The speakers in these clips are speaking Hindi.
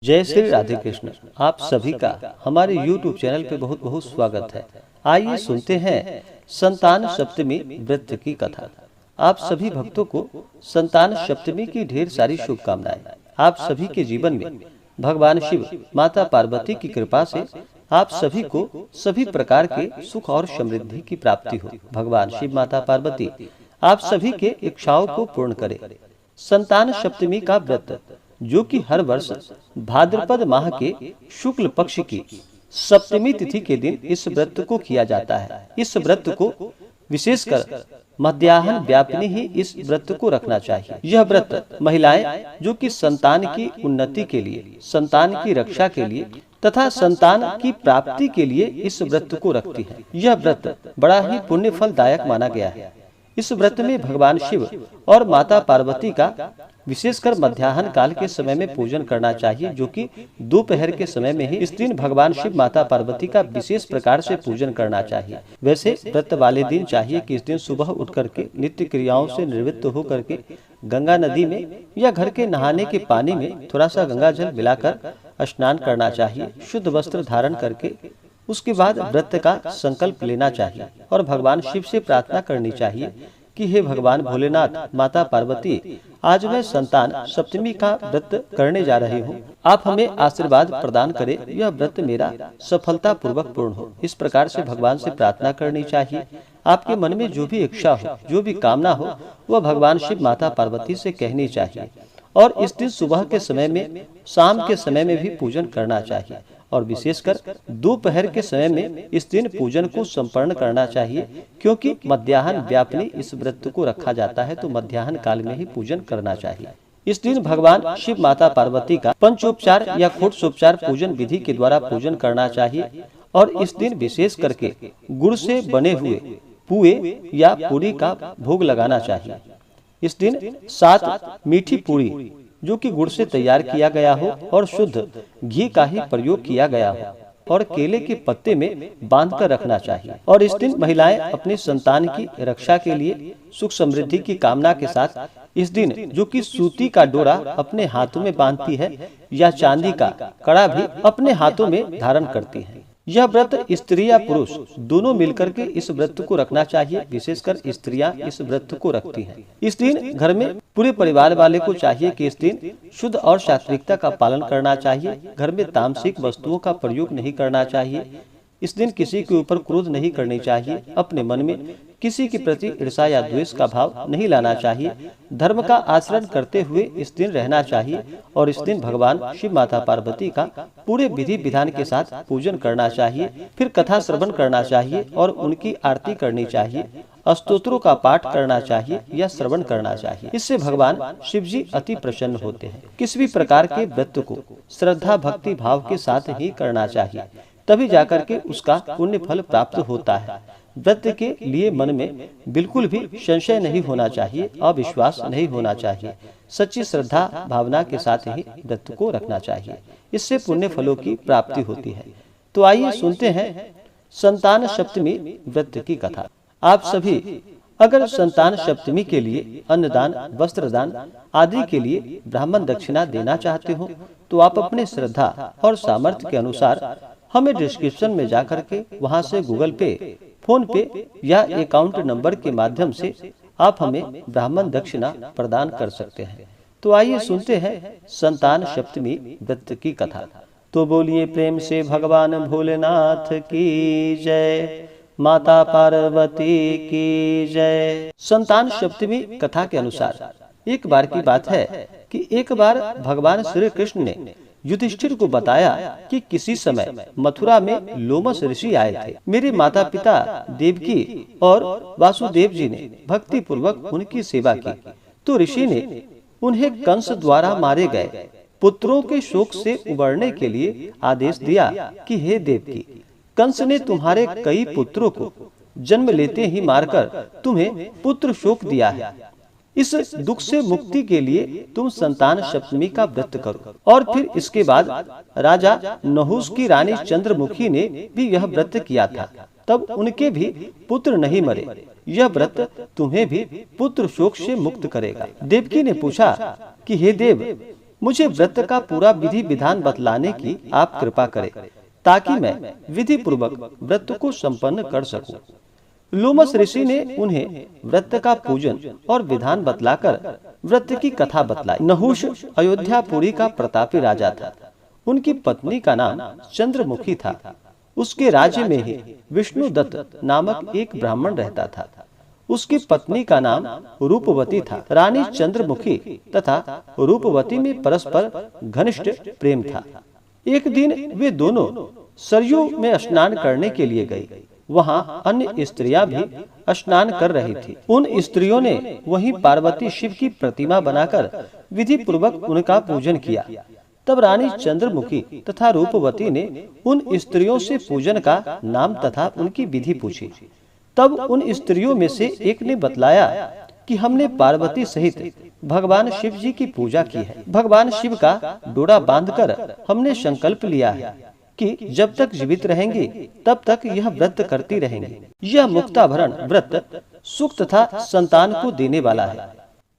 जय श्री राधे कृष्ण। आप सभी का हमारे YouTube चैनल पे बहुत बहुत स्वागत है। आइए सुनते हैं संतान सप्तमी व्रत की कथा। आप सभी भक्तों को संतान सप्तमी की ढेर सारी शुभकामनाएं। आप सभी के जीवन में भगवान शिव, माता पार्वती की कृपा से आप सभी को सभी प्रकार के सुख और समृद्धि की प्राप्ति हो। भगवान शिव, माता पार्वती आप सभी के इच्छाओं को पूर्ण करे। संतान सप्तमी का व्रत जो कि हर वर्ष भाद्रपद माह के शुक्ल पक्ष की सप्तमी तिथि के दिन इस व्रत को किया जाता है। इस व्रत को विशेषकर मध्याह्न व्यापिनी ही इस व्रत को रखना चाहिए। यह व्रत महिलाएं जो कि संतान की उन्नति के लिए, संतान की रक्षा के लिए तथा संतान की प्राप्ति के लिए इस व्रत को रखती है। यह व्रत बड़ा ही पुण्य फलदायक माना गया है। इस व्रत में भगवान शिव और माता पार्वती का विशेषकर मध्याह्न काल के समय में पूजन करना चाहिए, जो कि दोपहर के समय में ही। इस दिन भगवान शिव, माता पार्वती का विशेष प्रकार से पूजन करना चाहिए। वैसे व्रत वाले दिन चाहिए कि इस दिन सुबह उठ करके नित्य क्रियाओं से निवृत्त होकर के गंगा नदी में या घर के नहाने के पानी में थोड़ा सा गंगा जल मिलाकर स्नान करना चाहिए। शुद्ध वस्त्र धारण करके उसके बाद व्रत का संकल्प लेना चाहिए और भगवान शिव से प्रार्थना करनी चाहिए कि हे भगवान भोलेनाथ, माता पार्वती, आज मैं संतान सप्तमी का व्रत करने जा रही हूँ। आप हमें आशीर्वाद प्रदान करें, यह व्रत मेरा सफलता पूर्वक पूर्ण हो। इस प्रकार से भगवान से प्रार्थना करनी चाहिए। आपके मन में जो भी इच्छा हो, जो भी कामना हो, वह भगवान शिव, माता पार्वती से कहनी चाहिए। और इस दिन सुबह के समय में, शाम के समय में भी पूजन करना चाहिए और विशेषकर दोपहर के समय में इस दिन पूजन को संपन्न करना चाहिए, क्योंकि मध्याह्न व्यापिनी इस व्रत को रखा जाता है, तो मध्याह्न काल में ही पूजन करना चाहिए। इस दिन भगवान शिव, माता पार्वती का पंचोपचार या खोटोपचार पूजन विधि के द्वारा पूजन करना चाहिए। और इस दिन विशेष करके गुड़ से बने हुए पुए या पूरी का भोग लगाना चाहिए। इस दिन 7 मीठी पूरी जो कि गुड़ से तैयार किया गया हो और शुद्ध घी का ही प्रयोग किया गया हो और केले के पत्ते में बांधकर रखना चाहिए। और इस दिन महिलाएं अपने संतान की रक्षा के लिए सुख समृद्धि की कामना के साथ इस दिन जो कि सूती का डोरा अपने हाथों में बांधती है या चांदी का कड़ा भी अपने हाथों में धारण करती है। यह व्रत स्त्री या पुरुष दोनों मिलकर के इस व्रत को रखना चाहिए। विशेषकर स्त्रियां इस व्रत को रखती हैं। इस दिन घर में पूरे परिवार वाले को चाहिए कि इस दिन शुद्ध और सात्विकता का पालन करना चाहिए। घर में तामसिक वस्तुओं का प्रयोग नहीं करना चाहिए। इस दिन किसी के ऊपर क्रोध नहीं करनी चाहिए। अपने मन में किसी के प्रति ईर्ष्या या द्वेष का भाव नहीं लाना चाहिए। धर्म का आचरण करते हुए इस दिन रहना चाहिए और इस दिन भगवान शिव, माता पार्वती का पूरे विधि विधान के साथ पूजन करना चाहिए। फिर कथा श्रवण करना चाहिए और उनकी आरती करनी चाहिए। स्तोत्रों का पाठ करना चाहिए या श्रवण करना चाहिए। इससे भगवान शिव जी अति प्रसन्न होते हैं। किसी भी प्रकार के व्रत को श्रद्धा भक्ति भाव के साथ ही करना चाहिए, तभी जाकर के उसका पुण्य फल प्राप्त होता है। व्रत के लिए मन में बिल्कुल भी संशय नहीं होना चाहिए, अविश्वास नहीं होना चाहिए। सच्ची श्रद्धा भावना के साथ ही व्रत को रखना चाहिए। इससे पुण्य फलों की प्राप्ति होती है। तो आइए सुनते हैं संतान सप्तमी व्रत की कथा। आप सभी अगर संतान सप्तमी के लिए अन्नदान, वस्त्रदान आदि के लिए ब्राह्मण दक्षिणा देना चाहते हो, तो आप अपने श्रद्धा और सामर्थ्य के अनुसार हमें डिस्क्रिप्शन में जाकर के वहां से गूगल पे, फोन पे या अकाउंट नंबर के माध्यम से आप हमें ब्राह्मण दक्षिणा प्रदान कर सकते हैं। तो आइए सुनते हैं संतान सप्तमी व्रत की कथा। तो बोलिए प्रेम से भगवान भोलेनाथ की जय, माता पार्वती की जय। संतान सप्तमी कथा के अनुसार एक बार की बात है कि एक बार भगवान श्री कृष्ण ने युधिष्ठिर को बताया कि किसी समय मथुरा में लोमस ऋषि आए थे। मेरे माता पिता देवकी और वासुदेव जी ने भक्ति पूर्वक उनकी सेवा की, तो ऋषि ने उन्हें कंस द्वारा मारे गए पुत्रों के शोक से उबरने के लिए आदेश दिया कि हे देवकी, कंस ने तुम्हारे कई पुत्रों को जन्म लेते ही मारकर तुम्हें पुत्र शोक दिया है। इस दुख से मुक्ति के लिए तुम संतान सप्तमी का व्रत करो। और फिर इसके बाद राजा नहुस की रानी चंद्रमुखी ने भी यह व्रत किया था, तब उनके भी पुत्र नहीं मरे। यह व्रत तुम्हें भी पुत्र शोक से मुक्त करेगा। देवकी ने पूछा कि हे देव, मुझे व्रत का पूरा विधि विधान बतलाने की आप कृपा करें, ताकि मैं विधि पूर्वक व्रत को संपन्न कर सकूं। लोमस ऋषि ने उन्हें व्रत का पूजन और विधान बतलाकर व्रत की कथा बतलाई। नहुष अयोध्यापुरी का प्रतापी राजा था। उनकी पत्नी का नाम चंद्रमुखी था। उसके राज्य में ही विष्णुदत्त नामक एक ब्राह्मण रहता था। उसकी पत्नी का नाम रूपवती था। रानी चंद्रमुखी तथा रूपवती में परस्पर घनिष्ठ प्रेम था। एक दिन वे दोनों सरयू में स्नान करने के लिए गई। वहाँ अन्य स्त्रियां भी स्नान कर रही थी। उन स्त्रियों ने वहीं पार्वती शिव की प्रतिमा बनाकर विधि पूर्वक उनका पूजन किया। तब रानी चंद्रमुखी तथा रूपवती ने उन स्त्रियों से पूजन का नाम तथा उनकी विधि पूछी। तब उन स्त्रियों में से एक ने बतलाया कि हमने पार्वती सहित भगवान शिव जी की पूजा की है। भगवान शिव का डोरा बांधकर हमने संकल्प लिया है कि जब तक जीवित रहेंगे तब तक यह व्रत करती रहेंगे। यह मुक्ताभरण व्रत सुख तथा संतान को देने वाला है।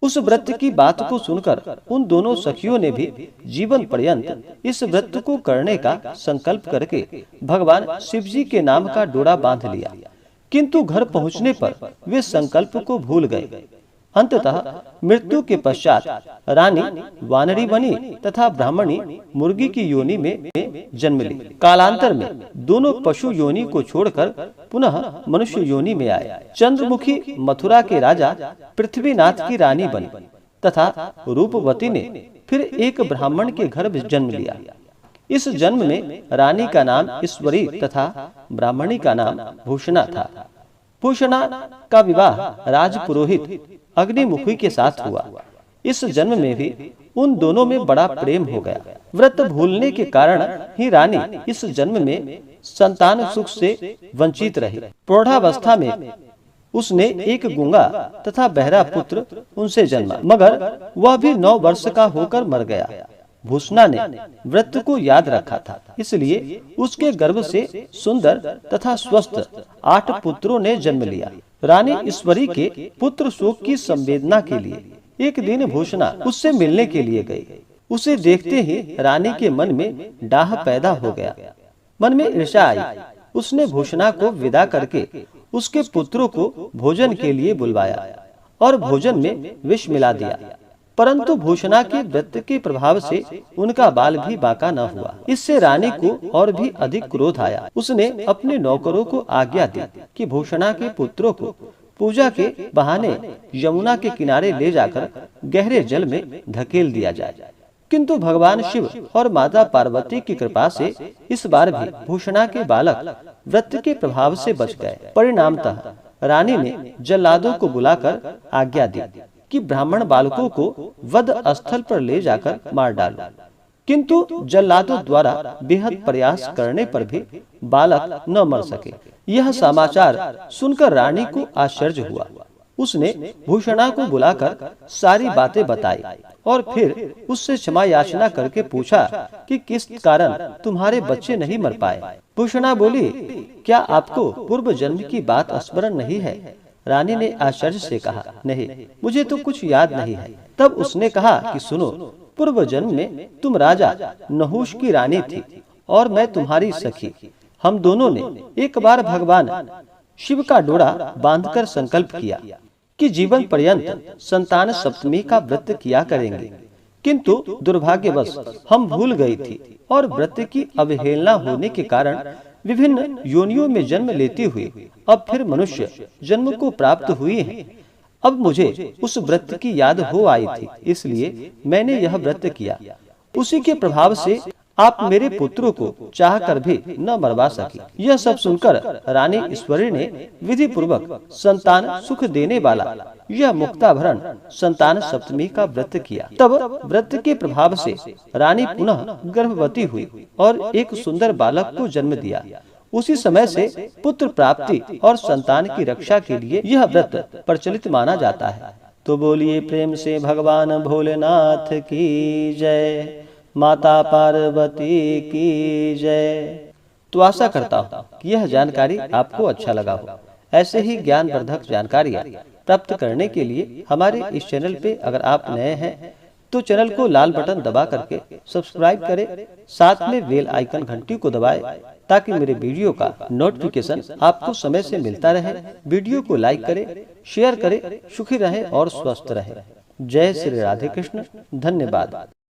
उस व्रत की बात को सुनकर उन दोनों सखियों ने भी जीवन पर्यंत इस व्रत को करने का संकल्प करके भगवान शिव जी के नाम का डोरा बांध लिया। किंतु घर पहुंचने पर वे संकल्प को भूल गए। अंततः मृत्यु के पश्चात रानी वानरी बनी तथा ब्राह्मणी मुर्गी की योनि में जन्म ली। कालांतर में दोनों पशु योनि को छोड़कर पुनः मनुष्य योनि में आए। चंद्रमुखी मथुरा के राजा पृथ्वीनाथ की रानी बनी तथा रूपवती ने फिर एक ब्राह्मण के घर जन्म लिया। इस जन्म में रानी का नाम ईश्वरी तथा ब्राह्मणी का नाम भूषणा था। भूषणा का विवाह राजपुरोहित अग्निमुखी के साथ हुआ। इस जन्म में भी उन दोनों में बड़ा प्रेम हो गया। व्रत भूलने के कारण ही रानी इस जन्म में संतान सुख से वंचित रही। प्रौढ़ावस्था में उसने एक गूंगा तथा बहरा पुत्र उनसे जन्मा, मगर वह भी 9 वर्ष का होकर मर गया। भूषणा ने व्रत को याद रखा था, इसलिए उसके गर्भ से सुंदर तथा स्वस्थ 8 पुत्रों ने जन्म लिया। रानी ईश्वरी के पुत्र शोक की संवेदना के लिए एक दिन भूषणा उससे मिलने के लिए गई। उसे देखते ही रानी के मन में डाह पैदा हो गया। मन में ईर्ष्या आई। उसने भूषणा को विदा करके उसके पुत्रों को भोजन के लिए बुलवाया और भोजन में विष मिला दिया। परंतु भूषणा के व्रत के प्रभाव से उनका बाल भी बांका न हुआ। इससे रानी को और भी अधिक क्रोध आया। उसने अपने नौकरों को आज्ञा दी कि भूषणा के पुत्रों को पूजा के बहाने यमुना के किनारे ले जाकर गहरे जल में धकेल दिया जाए। किंतु भगवान शिव और माता पार्वती की कृपा से इस बार भी भूषणा के बालक व्रत के प्रभाव से बच गए। परिणामतः रानी ने जल्लादों को बुलाकर आज्ञा दी कि ब्राह्मण बालकों को वध स्थल पर ले जाकर मार डालो। किंतु जल्लादों द्वारा बेहद प्रयास करने पर भी बालक न मर सके। यह समाचार सुनकर रानी को आश्चर्य हुआ। उसने भूषणा को बुलाकर सारी बातें बताई और फिर उससे क्षमा याचना करके पूछा कि किस कारण तुम्हारे बच्चे नहीं मर पाए। भूषणा बोली, क्या आपको पूर्व जन्म की बात स्मरण नहीं है? रानी ने आश्चर्य से कहा, नहीं, मुझे तो कुछ याद नहीं है। तब उसने कहा कि सुनो, पूर्व जन्म में तुम राजा नहुष की रानी थी और मैं तुम्हारी सखी। हम दोनों ने एक बार भगवान शिव का डोरा बांधकर संकल्प किया कि जीवन पर्यंत संतान सप्तमी का व्रत किया करेंगे। किंतु दुर्भाग्यवश हम भूल गई थी और व्रत की अवहेलना होने के कारण विभिन्न योनियों में जन्म लेती हुई अब फिर मनुष्य जन्म को प्राप्त हुई है। अब मुझे उस व्रत की याद हो आई थी, इसलिए मैंने यह व्रत किया। उसी के प्रभाव से आप मेरे पुत्रों को चाहकर भी न मरवा सकी। यह सब सुनकर रानी ईश्वरी ने विधि पूर्वक संतान सुख देने वाला यह मुक्ताभरण संतान सप्तमी का व्रत किया। तब व्रत के प्रभाव से रानी पुनः गर्भवती हुई और एक सुंदर बालक को जन्म दिया। उसी समय से पुत्र प्राप्ति और संतान की रक्षा के लिए यह व्रत प्रचलित माना जाता है। तो बोलिए प्रेम से भगवान भोलेनाथ की जय, माता पार्वती की जय। तो आशा करता हूँ कि यह जानकारी आपको अच्छा लगा हो। ऐसे ही ज्ञानवर्धक जानकारियाँ प्राप्त करने के लिए हमारे इस चैनल पे अगर आप नए हैं तो चैनल को लाल बटन दबा करके सब्सक्राइब करें, साथ में बेल आइकन घंटी को दबाएं ताकि मेरे वीडियो का नोटिफिकेशन आपको समय से मिलता रहे। वीडियो को लाइक करें, शेयर करें। सुखी रहें और स्वस्थ रहें। जय श्री राधे कृष्ण। धन्यवाद।